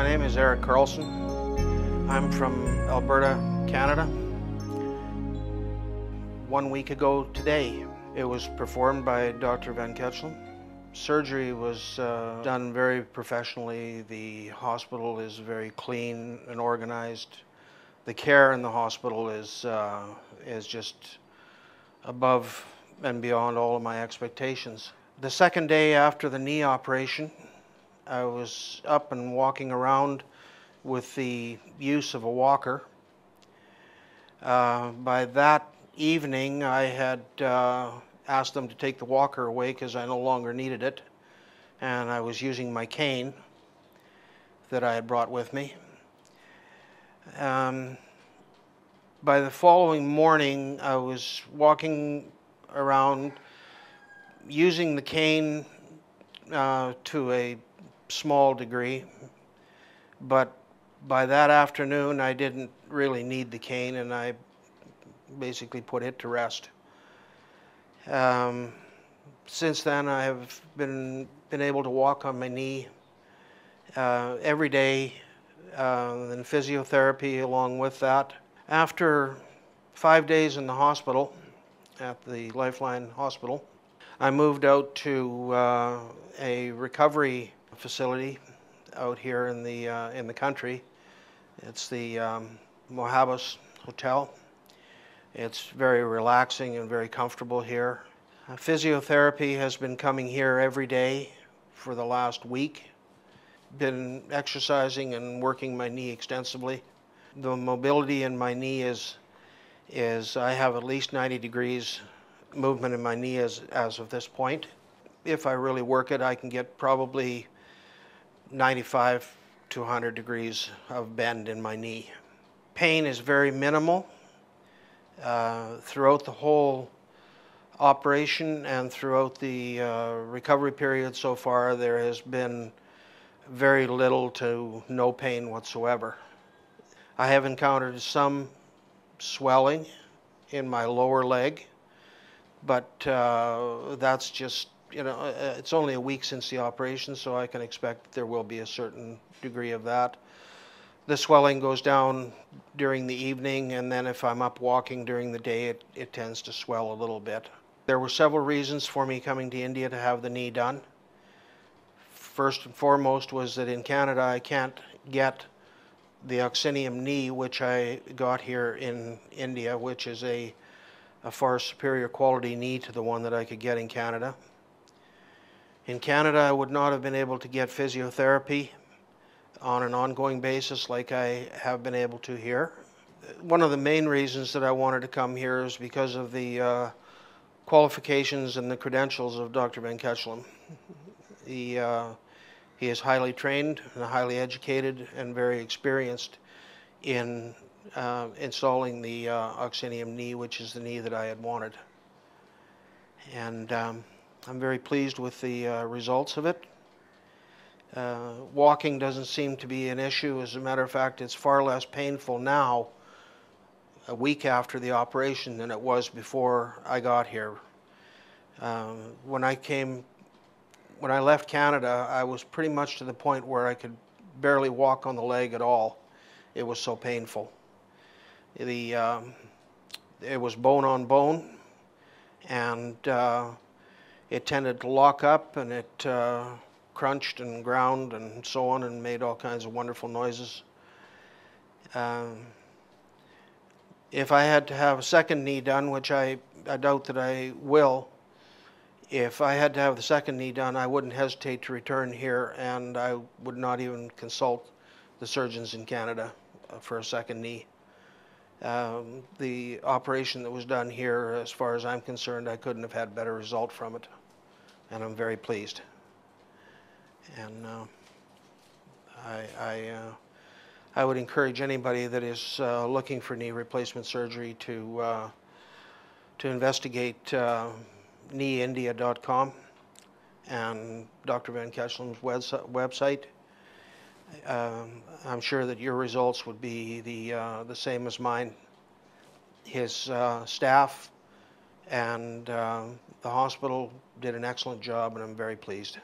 My name is Eric Carlson. I'm from Alberta, Canada. 1 week ago today, it was performed by Dr. Venkatachalam. Surgery was done very professionally. The hospital is very clean and organized. The care in the hospital is just above and beyond all of my expectations. The second day after the knee operation, I was up and walking around with the use of a walker. By that evening, I had asked them to take the walker away because I no longer needed it, and I was using my cane that I had brought with me. By the following morning, I was walking around using the cane to a small degree, but by that afternoon I didn't really need the cane, and I basically put it to rest. Since then I have been able to walk on my knee every day, and physiotherapy along with that. After 5 days in the hospital, at the Lifeline Hospital, I moved out to a recovery facility out here in the country. It's the Mohabas Hotel. It's very relaxing and very comfortable here. Physiotherapy has been coming here every day for the last week. Been exercising and working my knee extensively. The mobility in my knee is I have at least 90 degrees movement in my knee as of this point. If I really work it, I can get probably 95 to 100 degrees of bend in my knee. Pain is very minimal. Throughout the whole operation and throughout the recovery period so far, there has been very little to no pain whatsoever. I have encountered some swelling in my lower leg, but that's just, it's only a week since the operation, so I can expect there will be a certain degree of that. The swelling goes down during the evening, and then if I'm up walking during the day, it tends to swell a little bit. There were several reasons for me coming to India to have the knee done. First and foremost was that in Canada I can't get the oxinium knee, which I got here in India, which is a far superior quality knee to the one that I could get in Canada. In Canada, I would not have been able to get physiotherapy on an ongoing basis like I have been able to here. One of the main reasons that I wanted to come here is because of the qualifications and the credentials of Dr. Venkatachalam. He is highly trained and highly educated and very experienced in installing the oxinium knee, which is the knee that I had wanted. And I'm very pleased with the results of it. Walking doesn't seem to be an issue. As a matter of fact, it's far less painful now, a week after the operation, than it was before I got here. When I left Canada, I was pretty much to the point where I could barely walk on the leg at all. It was so painful. It was bone on bone, and it tended to lock up, and it crunched and ground and so on, and made all kinds of wonderful noises. If I had to have a second knee done, which I doubt that I will, if I had to have the second knee done, I wouldn't hesitate to return here, and I would not even consult the surgeons in Canada for a second knee. The operation that was done here, as far as I'm concerned, I couldn't have had a better result from it, and I'm very pleased. And I would encourage anybody that is looking for knee replacement surgery to investigate kneeindia.com and Dr. Venkatachalam's website. I'm sure that your results would be the same as mine. His staff and the hospital did an excellent job, and I'm very pleased.